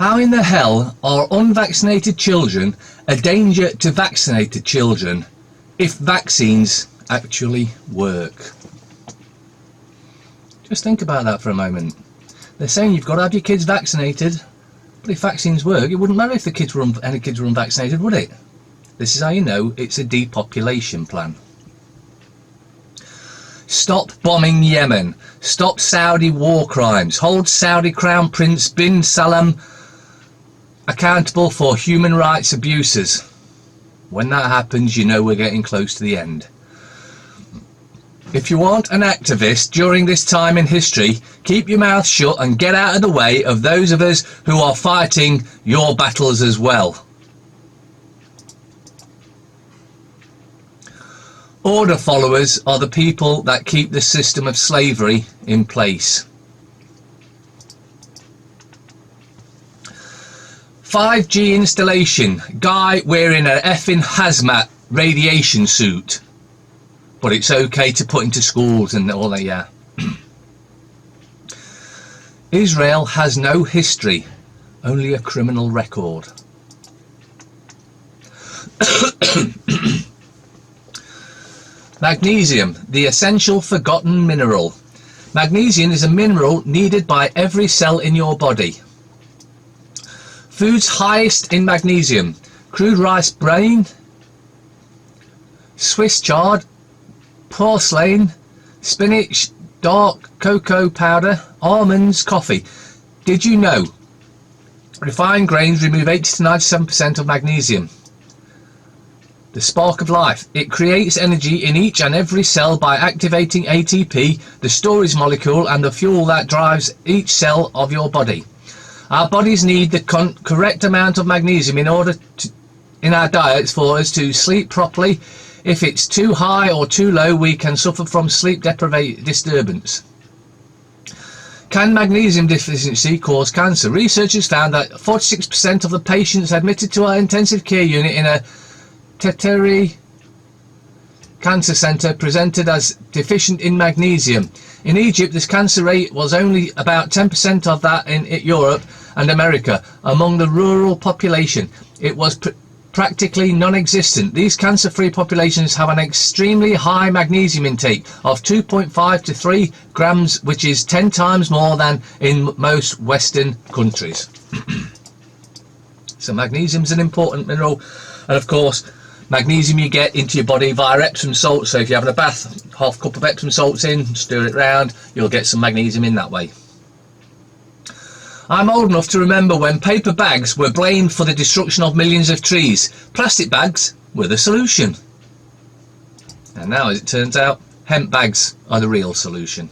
How in the hell are unvaccinated children a danger to vaccinated children if vaccines actually work? Just think about that for a moment. They're saying you've got to have your kids vaccinated, but if vaccines work, it wouldn't matter if the kids were any kids were unvaccinated, would it? This is how you know it's a depopulation plan. Stop bombing Yemen. Stop Saudi war crimes. Hold Saudi Crown Prince bin Salman accountable for human rights abuses. When that happens, you know we're getting close to the end. If you aren't an activist during this time in history, keep your mouth shut and get out of the way of those of us who are fighting your battles as well. Order followers are the people that keep the system of slavery in place. 5G installation. Guy wearing an effing hazmat radiation suit. But it's okay to put into schools and all that, yeah. Israel has no history, only a criminal record. Magnesium, the essential forgotten mineral. Magnesium is a mineral needed by every cell in your body. Foods highest in magnesium: crude rice bran, Swiss chard, porcelain, spinach, dark cocoa powder, almonds, coffee. Did you know refined grains remove 80 to 97% of magnesium? The spark of life. It creates energy in each and every cell by activating ATP, the storage molecule and the fuel that drives each cell of your body. Our bodies need the correct amount of magnesium in order to, in our diets for us to sleep properly. If it's too high or too low, we can suffer from sleep disturbance. Can magnesium deficiency cause cancer? Researchers found that 46% of the patients admitted to our intensive care unit in a Tertiary cancer centre presented as deficient in magnesium. In Egypt, this cancer rate was only about 10% of that in Europe and America. Among the rural population, it was practically non-existent. These cancer-free populations have an extremely high magnesium intake of 2.5 to 3 grams, which is 10 times more than in most Western countries. So magnesium is an important mineral, and of course magnesium you get into your body via Epsom salt. So if you're having a bath, half cup of Epsom salts in, stir it round, you'll get some magnesium in that way. I'm old enough to remember when paper bags were blamed for the destruction of millions of trees. Plastic bags were the solution. And now, as it turns out, hemp bags are the real solution.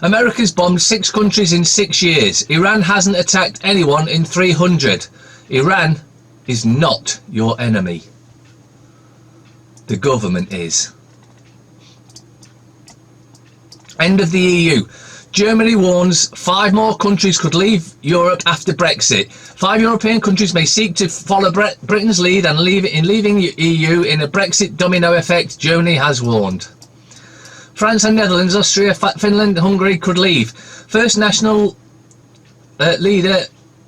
America's bombed 6 countries in 6 years. Iran hasn't attacked anyone in 300. Iran is not your enemy. The government is. End of the EU. Germany warns 5 more countries could leave Europe after Brexit. 5 European countries may seek to follow Britain's lead and leaving EU in a Brexit domino effect, Germany has warned. France and Netherlands, Austria, Finland, Hungary could leave. First National leader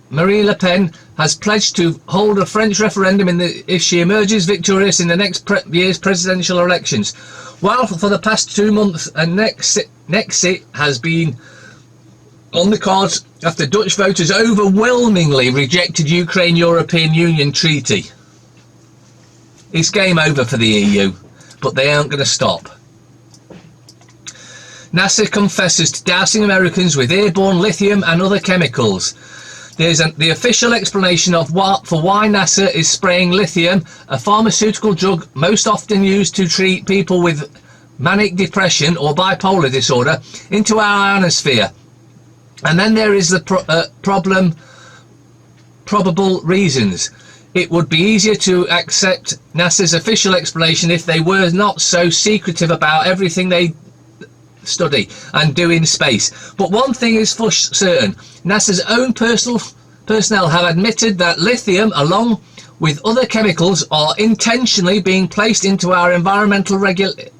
Marine Le Pen has pledged to hold a French referendum if she emerges victorious in the next year's presidential elections. While for the past 2 months a Nexit has been on the cards after Dutch voters overwhelmingly rejected Ukraine-European Union treaty. It's game over for the EU, but they aren't going to stop. NASA confesses to dousing Americans with airborne lithium and other chemicals. There's the official explanation for why NASA is spraying lithium, a pharmaceutical drug most often used to treat people with manic depression or bipolar disorder, into our ionosphere. And then there is the probable reasons. It would be easier to accept NASA's official explanation if they were not so secretive about everything they study and do in space. But one thing is for certain: NASA's own personnel have admitted that lithium, along with other chemicals, are intentionally being placed into our environment regularly.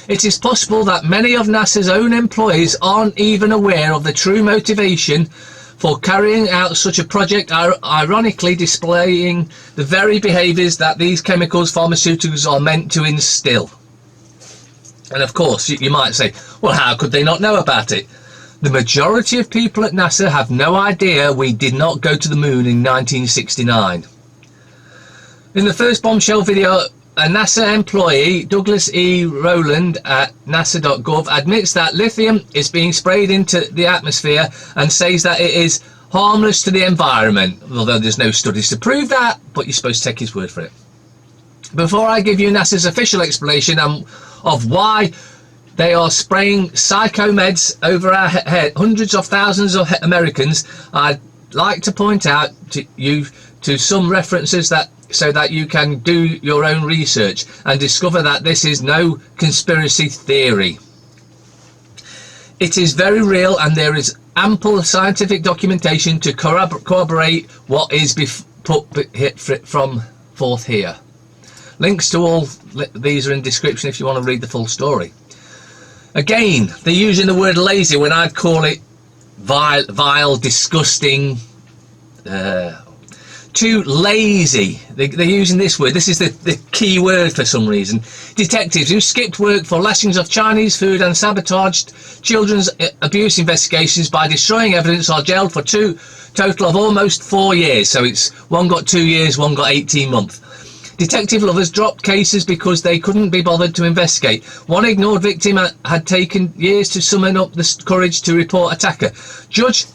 It is possible that many of NASA's own employees aren't even aware of the true motivation for carrying out such a project, ironically displaying the very behaviours that these chemicals, pharmaceuticals are meant to instill. And of course, you might say, well, how could they not know about it? The majority of people at NASA have no idea we did not go to the moon in 1969. In the first bombshell video, a NASA employee, Douglas E. Rowland at nasa.gov, admits that lithium is being sprayed into the atmosphere and says that it is harmless to the environment, although there's no studies to prove that, but you're supposed to take his word for it. Before I give you NASA's official explanation of why they are spraying psychomeds over our head, hundreds of thousands of Americans, I'd like to point out to you to some references that so that you can do your own research and discover that this is no conspiracy theory. It is very real, and there is ample scientific documentation to corroborate what is put from forth here. Links to all these are in description if you want to read the full story. Again, they're using the word lazy when I'd call it vile, disgusting, too lazy. They're using this word. This is the key word for some reason. Detectives who skipped work for lashings of Chinese food and sabotaged children's abuse investigations by destroying evidence are jailed for total of almost 4 years. So it's one got 2 years, one got 18 months. Detective lovers dropped cases because they couldn't be bothered to investigate. One ignored victim had taken years to summon up the courage to report attacker. Judge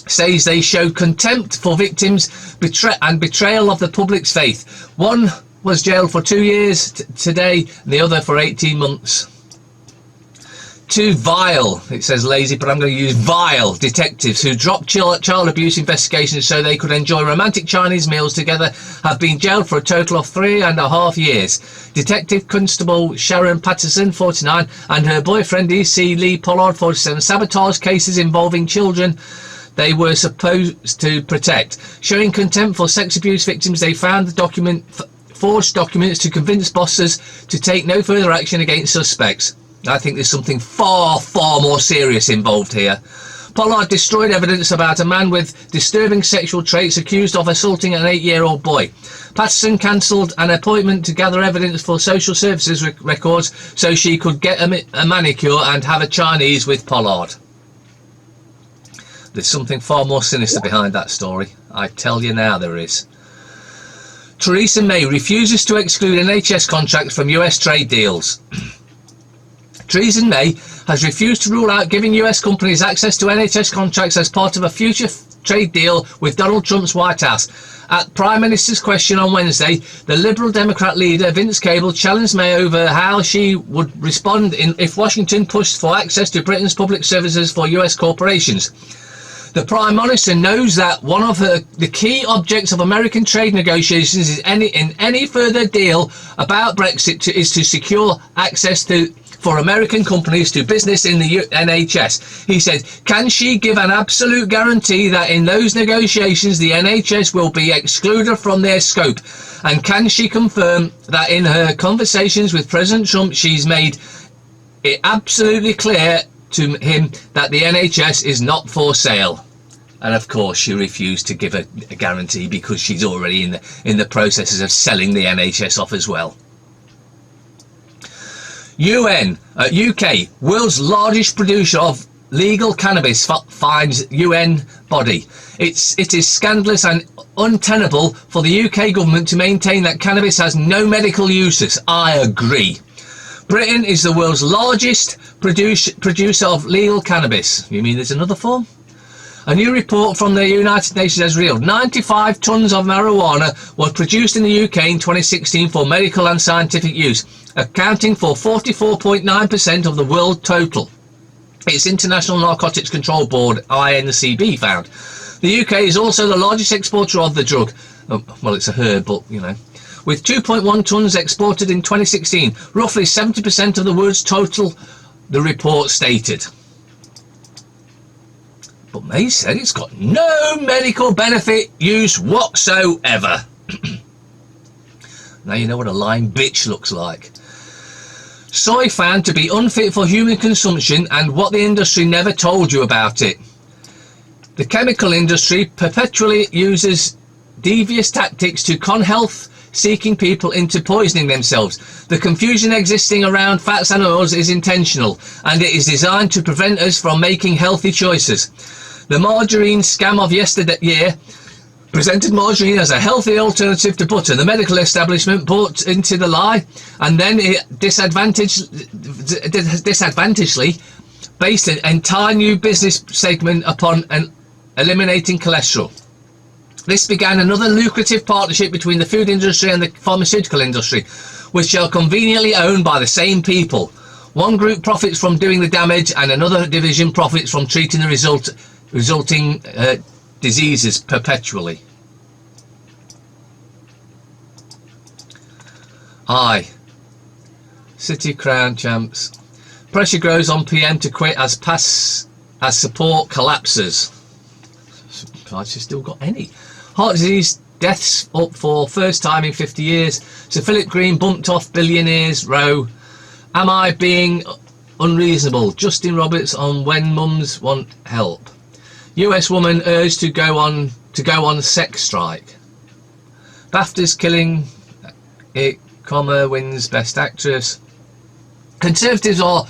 says they showed contempt for victims and betrayal of the public's faith. One was jailed for 2 years today, and the other for 18 months. Too vile, it says lazy, but I'm going to use vile detectives who dropped child abuse investigations so they could enjoy romantic Chinese meals together have been jailed for a total of 3.5 years. Detective Constable Sharon Patterson, 49, and her boyfriend E.C. Lee Pollard, 47, sabotaged cases involving children they were supposed to protect. Showing contempt for sex abuse victims, they found the forged documents to convince bosses to take no further action against suspects. I think there's something far, far more serious involved here. Pollard destroyed evidence about a man with disturbing sexual traits accused of assaulting an 8-year-old boy. Patterson cancelled an appointment to gather evidence for social services records so she could get a manicure and have a Chinese with Pollard. There's something far more sinister behind that story. I tell you now there is. Theresa May refuses to exclude NHS contracts from US trade deals. Theresa May has refused to rule out giving US companies access to NHS contracts as part of a future trade deal with Donald Trump's White House. At Prime Minister's question on Wednesday, the Liberal Democrat leader Vince Cable challenged May over how she would respond if Washington pushed for access to Britain's public services for US corporations. The Prime Minister knows that one of the key objects of American trade negotiations is in any further deal about Brexit is to secure access for American companies to business in the NHS. He said, can she give an absolute guarantee that in those negotiations the NHS will be excluded from their scope? And can she confirm that in her conversations with President Trump she's made it absolutely clear to him that the NHS is not for sale? And of course she refused to give a guarantee because she's already in the processes of selling the NHS off as well. UK, world's largest producer of legal cannabis, finds UN body. It is scandalous and untenable for the UK government to maintain that cannabis has no medical uses. I agree. Britain is the world's largest producer of legal cannabis. You mean there's another form? A new report from the United Nations has revealed 95 tonnes of marijuana were produced in the UK in 2016 for medical and scientific use, accounting for 44.9% of the world total. Its International Narcotics Control Board, INCB, found. The UK is also the largest exporter of the drug. Oh, well, it's a herb, but, you know. With 2.1 tonnes exported in 2016, roughly 70% of the world's total, the report stated. But May said it's got no medical benefit use whatsoever. Now you know what a lying bitch looks like. Soy found to be unfit for human consumption, and what the industry never told you about it. The chemical industry perpetually uses devious tactics to con health-seeking people into poisoning themselves. The confusion existing around fats and oils is intentional, and it is designed to prevent us from making healthy choices. The margarine scam of yesteryear presented margarine as a healthy alternative to butter. The medical establishment bought into the lie, and then it disadvantageously based an entire new business segment upon eliminating cholesterol. This began another lucrative partnership between the food industry and the pharmaceutical industry, which are conveniently owned by the same people. One group profits from doing the damage, and another division profits from treating the resulting diseases perpetually. Aye. City Crown champs. Pressure grows on PM to quit as support collapses. Surprised she's still got any. Heart disease deaths up for first time in 50 years. Sir Philip Green bumped off billionaires row. Am I being unreasonable? Justin Roberts on when mums want help. US woman urged to go on sex strike. BAFTA's killing it, wins best actress. Conservatives are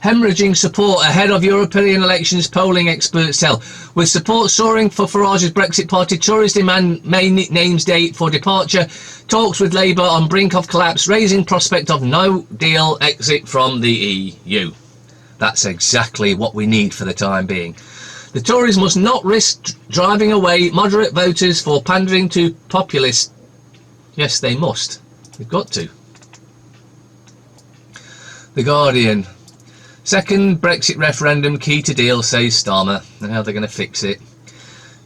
hemorrhaging support ahead of European elections, polling experts tell. With support soaring for Farage's Brexit party, Tories demand May names date for departure, talks with Labour on brink of collapse, raising prospect of no deal exit from the EU. That's exactly what we need for the time being. The Tories must not risk driving away moderate voters for pandering to populists. Yes, they must. They've got to. The Guardian. Second Brexit referendum key to deal, says Starmer. And how they're going to fix it.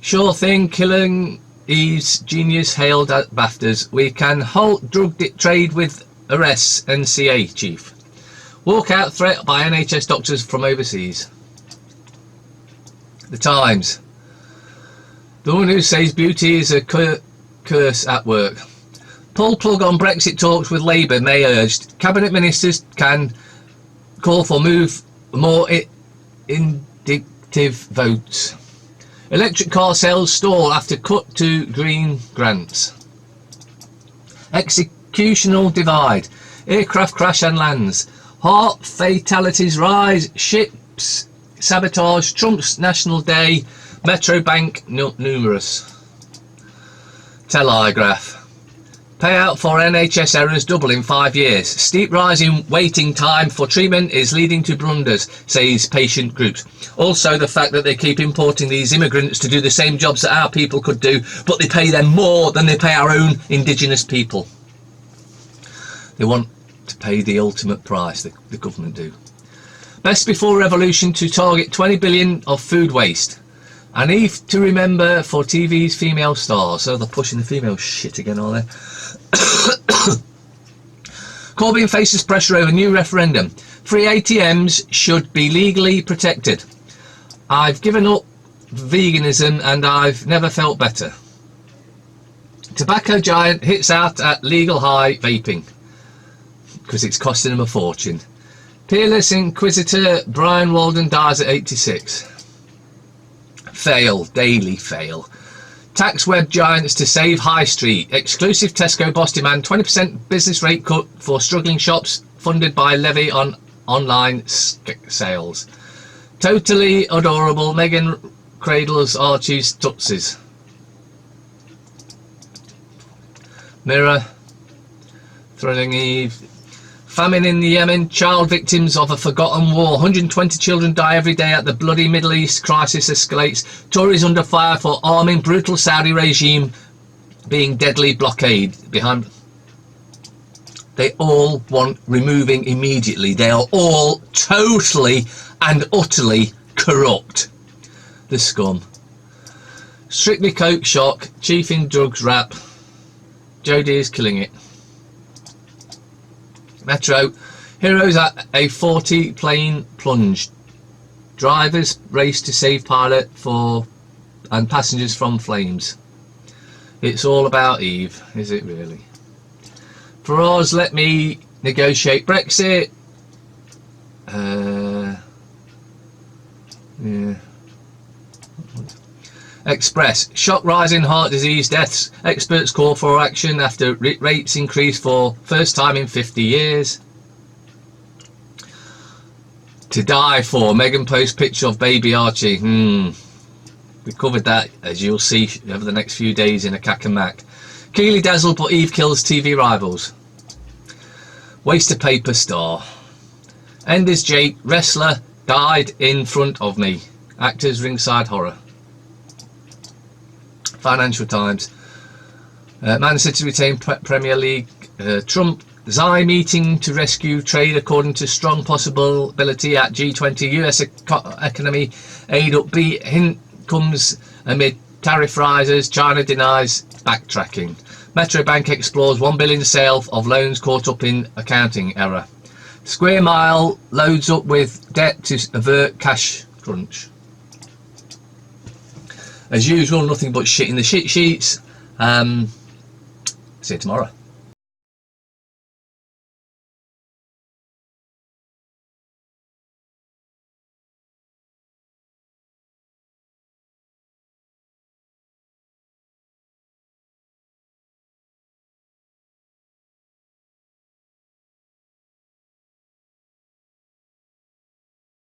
Sure thing, killing Eve's genius hailed at BAFTAs. We can halt drug trade with arrests, NCA chief. Walkout threat by NHS doctors from overseas. The Times. The one who says beauty is a curse at work. Pull plug on Brexit talks with Labour, May urged. Cabinet ministers can call for more indicative votes. Electric car sales stall after cut to green grants. Executional divide. Aircraft crash and lands. Heart fatalities rise. Ships sabotage. Trump's National Day. Metro Bank numerous. Telegraph. Payout for NHS errors double in 5 years. Steep rise in waiting time for treatment is leading to blunders, says patient groups. Also the fact that they keep importing these immigrants to do the same jobs that our people could do, but they pay them more than they pay our own indigenous people. They want to pay the ultimate price, the government do. Best before revolution to target 20 billion of food waste. An eve to remember for TV's female stars. So they're pushing the female shit again, are they? Corbyn faces pressure over new referendum. Free ATMs should be legally protected. I've given up veganism and I've never felt better. Tobacco giant hits out at legal high vaping because it's costing them a fortune. Peerless Inquisitor Brian Walden dies at 86. Fail, daily fail. Tax web giants to save High Street. Exclusive Tesco boss demand 20% business rate cut for struggling shops funded by levy on online sales. Totally adorable. Meghan cradles Archie's tootsies. Mirror. Thrilling Eve. Famine in the Yemen, child victims of a forgotten war. 120 children die every day at the bloody Middle East. Crisis escalates. Tories under fire for arming brutal Saudi regime being deadly blockade behind. They all want removing immediately. They are all totally and utterly corrupt. The scum. Strictly coke shock. Chief in drugs rap. Jodie is killing it. Metro. Heroes at a 40 plane plunge. Drivers race to save pilot and passengers from flames. It's all about Eve, is it really? For us, let me negotiate Brexit. Express. Shock rise in heart disease deaths. Experts call for action after rates increase for first time in 50 years. To die for. Meghan posts picture of baby Archie. We covered that, as you'll see over the next few days in a cack and mac. Keely dazzled but Eve kills TV rivals. Waste of paper star. Enders Jake, wrestler, died in front of me. Actors ringside horror. Financial Times. Man said to retain Premier League. Trump Xi meeting to rescue trade according to strong possibility at G20. US economy aid upbeat. Hint comes amid tariff rises. China denies backtracking. Metro Bank explores 1 billion sale of loans caught up in accounting error. Square Mile loads up with debt to avert cash crunch. As usual, nothing but shit in the shit sheets. See you tomorrow.